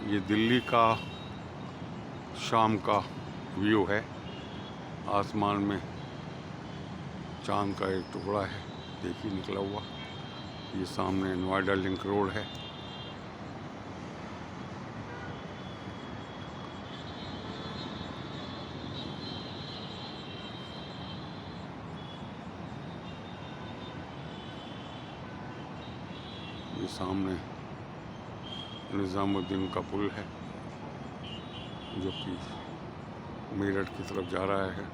ये दिल्ली का शाम का व्यू है। आसमान में चांद का एक टुकड़ा है, देखिए निकला हुआ। ये सामने नोएडा लिंक रोड है। ये सामने निज़ामुद्दीन का पुल है जो कि मेरठ की तरफ जा रहा है।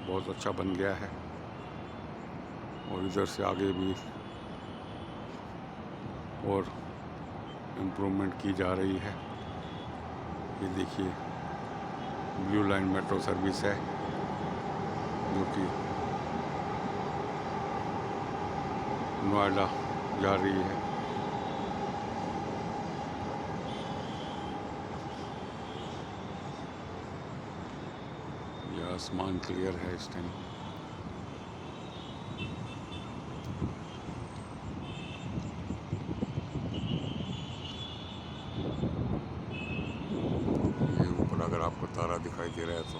बहुत अच्छा बन गया है और इधर से आगे भी और इम्प्रूवमेंट की जा रही है। ये देखिए ब्लू लाइन मेट्रो सर्विस है जो कि नोएडा जा रही है। ये आसमान क्लियर है इस टाइम। ये ऊपर अगर आपको तारा दिखाई दे रहा है तो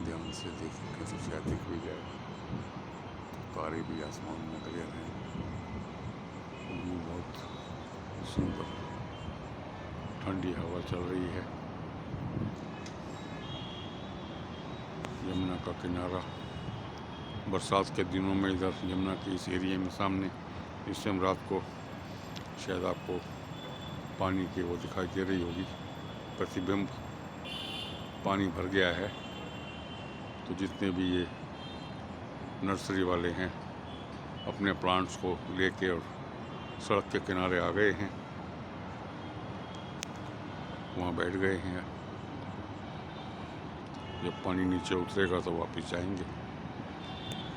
ध्यान से देखिए तो शायद दिख भी जाए। तारे भी आसमान में क्लियर हैं। ये बहुत सुंदर ठंडी हवा चल रही है। यमुना का किनारा, बरसात के दिनों में इधर यमुना के इस एरिया में सामने इस टाइम रात को शायद आपको पानी की वो दिखाई दे रही होगी, प्रतिबिंब। पानी भर गया है तो जितने भी ये नर्सरी वाले हैं अपने प्लांट्स को लेके और सड़क के किनारे आ गए हैं, वहाँ बैठ गए हैं। जब पानी नीचे उतरेगा तो वापस जाएंगे।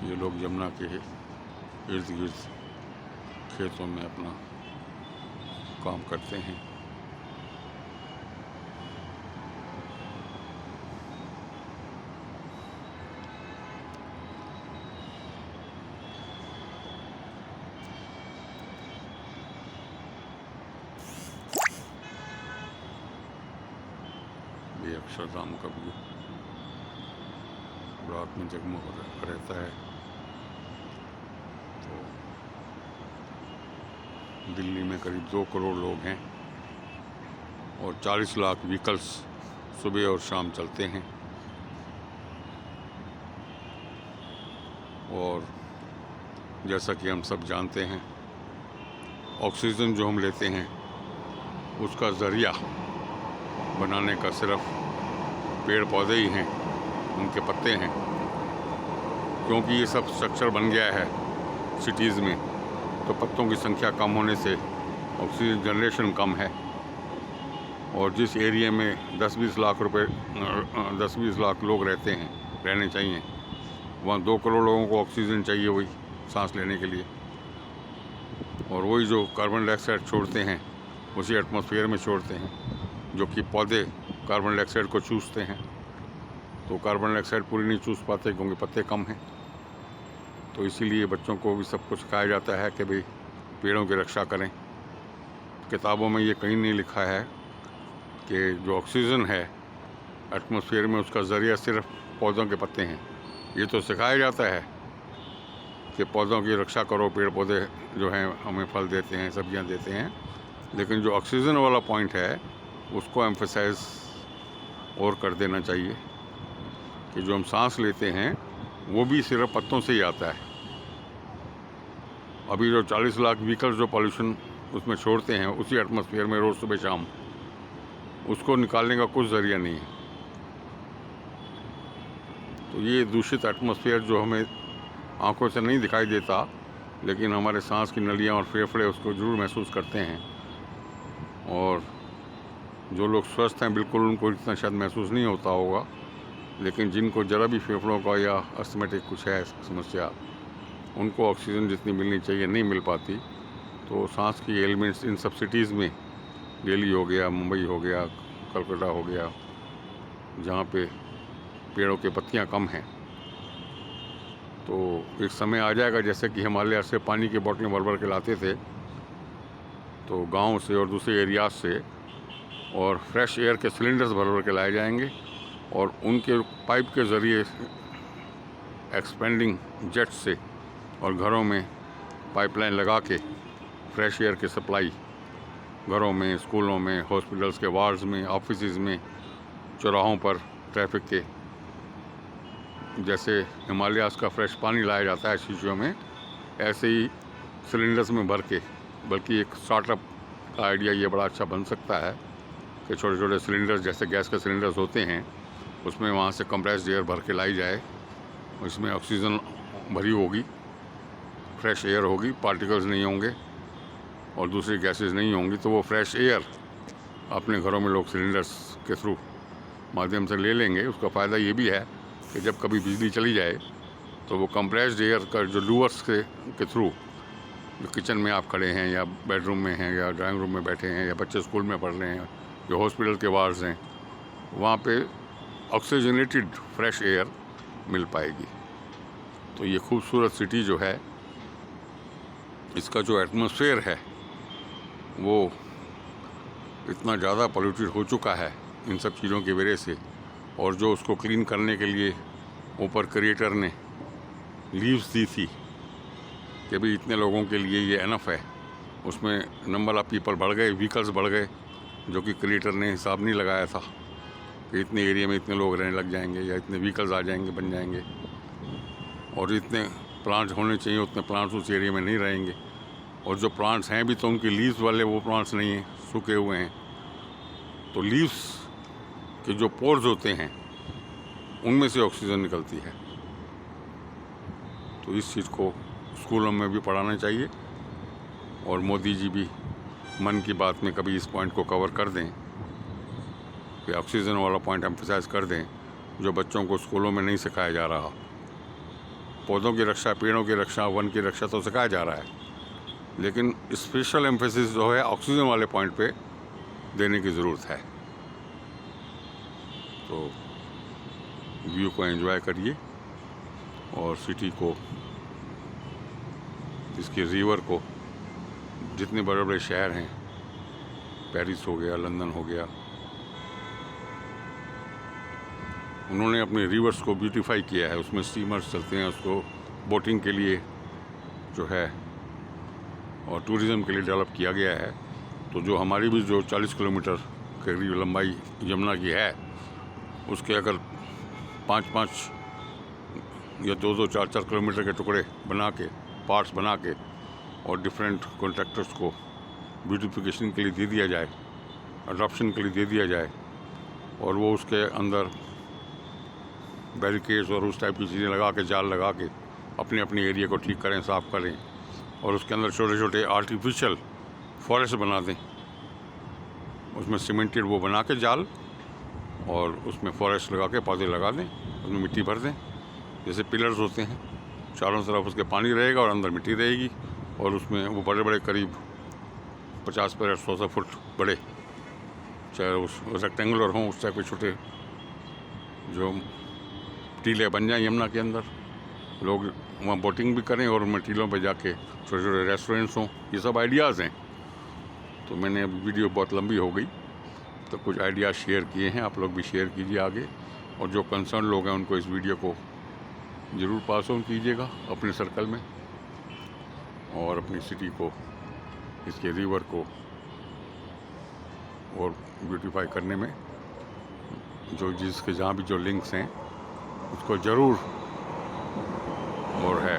ये लोग यमुना के इर्द गिर्द खेतों में अपना काम करते हैं। ये अक्षरधाम का व्यू रात में जगमग रहता है। तो दिल्ली में करीब 2 करोड़ लोग हैं और 40 लाख व्हीकल्स सुबह और शाम चलते हैं। और जैसा कि हम सब जानते हैं, ऑक्सीजन जो हम लेते हैं उसका ज़रिया बनाने का सिर्फ पेड़ पौधे ही हैं, उनके पत्ते हैं। क्योंकि ये सब स्ट्रक्चर बन गया है सिटीज़ में, तो पत्तों की संख्या कम होने से ऑक्सीजन जनरेशन कम है। और जिस एरिया में 10-20 लाख लोग रहने चाहिए, वहाँ 2 करोड़ लोगों को ऑक्सीजन चाहिए, वही सांस लेने के लिए। और वही जो कार्बन डाइऑक्साइड छोड़ते हैं उसी एटमॉस्फेयर में छोड़ते हैं, जो कि पौधे कार्बन डाइऑक्साइड को चूसते हैं। तो कार्बन डाइऑक्साइड पूरी नहीं चूस पाते क्योंकि पत्ते कम हैं। तो इसीलिए बच्चों को भी सब कुछ सिखाया जाता है कि भाई पेड़ों की रक्षा करें। किताबों में ये कहीं नहीं लिखा है कि जो ऑक्सीजन है एटमॉस्फेयर में उसका ज़रिया सिर्फ पौधों के पत्ते हैं। ये तो सिखाया जाता है कि पौधों की रक्षा करो, पेड़ पौधे जो हैं हमें फल देते हैं, सब्जियां देते हैं। लेकिन जो ऑक्सीजन वाला पॉइंट है उसको एम्फसाइज और कर देना चाहिए कि जो हम सांस लेते हैं वो भी सिर्फ पत्तों से ही आता है। अभी जो 40 लाख व्हीकल्स जो पॉल्यूशन उसमें छोड़ते हैं उसी एटमॉस्फेयर में रोज़ सुबह शाम, उसको निकालने का कुछ ज़रिया नहीं है। तो ये दूषित एटमॉस्फेयर जो हमें आंखों से नहीं दिखाई देता, लेकिन हमारे सांस की नलियाँ और फेफड़े उसको ज़रूर महसूस करते हैं। और जो लोग स्वस्थ हैं बिल्कुल उनको इतना शायद महसूस नहीं होता होगा, लेकिन जिनको ज़रा भी फेफड़ों का या अस्थमेटिक कुछ है समस्या, उनको ऑक्सीजन जितनी मिलनी चाहिए नहीं मिल पाती। तो सांस की एलिमेंट्स इन सब सिटीज़ में, दिल्ली हो गया, मुंबई हो गया, कलकत्ता हो गया, जहाँ पे पेड़ों की पत्तियाँ कम हैं, तो एक समय आ जाएगा जैसे कि हिमालय से पानी की बोतलें भर भर के लाते थे तो गाँव से और दूसरे एरियाज से, और फ्रेश एयर के सिलेंडर्स भर भर के लाए जाएंगे और उनके पाइप के ज़रिए एक्सपेंडिंग जेट से और घरों में पाइपलाइन लगा के फ्रेश एयर की सप्लाई घरों में, स्कूलों में, हॉस्पिटल्स के वार्ड्स में, ऑफिसेज में, चौराहों पर, ट्रैफिक के, जैसे हिमालयाज़ का फ्रेश पानी लाया जाता है शीशियों में, ऐसे ही सिलेंडर्स में भर के। बल्कि एक स्टार्टअप का आइडिया ये बड़ा अच्छा बन सकता है कि छोटे छोटे सिलेंडर्स जैसे गैस के सिलेंडर्स होते हैं, उसमें वहाँ से कंप्रेस्ड एयर भर के लाई जाए। इसमें ऑक्सीजन भरी होगी, फ्रेश एयर होगी, पार्टिकल्स नहीं होंगे और दूसरी गैसेस नहीं होंगी, तो वो फ्रेश एयर अपने घरों में लोग सिलेंडर्स के थ्रू माध्यम से ले लेंगे। उसका फ़ायदा ये भी है कि जब कभी बिजली चली जाए तो वो कंप्रेस्ड एयर का जो लूअर्स के थ्रू, जो किचन में आप खड़े हैं या बेडरूम में हैं या ड्राइंग रूम में बैठे हैं या बच्चे स्कूल में पढ़ रहे हैं, जो हॉस्पिटल के वार्ड्स हैं, वहाँ पे ऑक्सीजनेटेड फ्रेश एयर मिल पाएगी। तो ये खूबसूरत सिटी जो है, इसका जो एटमॉस्फेयर है वो इतना ज़्यादा पोल्यूटेड हो चुका है इन सब चीज़ों की वजह से, और जो उसको क्लीन करने के लिए ऊपर क्रिएटर ने लीव्स दी थी कि भाई इतने लोगों के लिए ये एनफ है, उसमें नंबर ऑफ़ पीपल बढ़ गए, व्हीकल्स बढ़ गए, जो कि क्रिएटर ने हिसाब नहीं लगाया था कि इतने एरिया में इतने लोग रहने लग जाएंगे या इतने व्हीकल्स आ जाएंगे, बन जाएंगे, और इतने प्लांट्स होने चाहिए उतने प्लांट्स उस एरिया में नहीं रहेंगे। और जो प्लांट्स हैं भी तो उनकी लीव्स वाले वो प्लांट्स नहीं हैं, सूखे हुए हैं। तो लीव्स के जो पोर्स होते हैं उनमें से ऑक्सीजन निकलती है। तो इस चीज़ को स्कूलों में भी पढ़ाना चाहिए और मोदी जी भी मन की बात में कभी इस पॉइंट को कवर कर दें कि ऑक्सीजन वाला पॉइंट एम्फसाइज कर दें, जो बच्चों को स्कूलों में नहीं सिखाया जा रहा। पौधों की रक्षा, पेड़ों की रक्षा, वन की रक्षा तो सिखाया जा रहा है, लेकिन स्पेशल एम्फेसिस जो है ऑक्सीजन वाले पॉइंट पे देने की ज़रूरत है। तो व्यू को एंजॉय करिए और सिटी को, इसके रिवर को, जितने बड़े बड़े शहर हैं, पेरिस हो गया, लंदन हो गया, उन्होंने अपने रिवर्स को ब्यूटीफाई किया है। उसमें स्टीमर्स चलते हैं, उसको बोटिंग के लिए जो है और टूरिज़्म के लिए डेवलप किया गया है। तो जो हमारी भी जो 40 किलोमीटर के करीब लंबाई यमुना की है, उसके अगर 5-5 या 2-2, 4-4 किलोमीटर के टुकड़े बना के, पार्ट्स बना के, और डिफरेंट कॉन्ट्रैक्टर्स को ब्यूटिफिकेशन के लिए दे दिया जाए, अडॉप्शन के लिए दे दिया जाए, और वो उसके अंदर बैरिकेड्स और उस टाइप की चीज़ें लगा के, जाल लगा के अपने अपने एरिया को ठीक करें, साफ़ करें, और उसके अंदर छोटे छोटे आर्टिफिशियल फॉरेस्ट बना दें। उसमें सीमेंटेड वो बना के जाल, और उसमें फॉरेस्ट लगा के पौधे लगा दें, उसमें मिट्टी भर दें, जैसे पिलर्स होते हैं, चारों तरफ उसके पानी रहेगा और अंदर मिट्टी रहेगी, और उसमें वो बड़े बड़े करीब 50 फीट 100 फुट बड़े, चाहे उस रेक्टेंगुलर हों, उस टाइप के छोटे जो टीले बन जाएं यमुना के अंदर, लोग वहाँ बोटिंग भी करें और उनमें टीलों पे जाके छोटे छोटे रेस्टोरेंट्स हों। ये सब आइडियाज़ हैं। तो मैंने वीडियो बहुत लंबी हो गई, तो कुछ आइडियाज़ शेयर किए हैं, आप लोग भी शेयर कीजिए आगे, और जो कंसर्न लोग हैं उनको इस वीडियो को ज़रूर पास ऑन कीजिएगा अपने सर्कल में, और अपनी सिटी को, इसके रिवर को और ब्यूटीफाई करने में जो जिसके जहाँ भी जो लिंक्स हैं उसको ज़रूर और है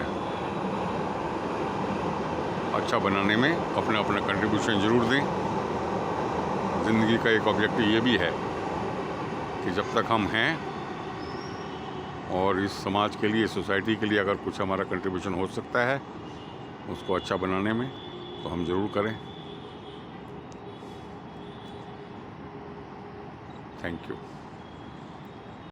अच्छा बनाने में अपना अपना कंट्रीब्यूशन ज़रूर दें। ज़िंदगी का एक ऑब्जेक्टिव ये भी है कि जब तक हम हैं और इस समाज के लिए, सोसाइटी के लिए अगर कुछ हमारा कंट्रीब्यूशन हो सकता है उसको अच्छा बनाने में, तो हम ज़रूर करें। Thank you.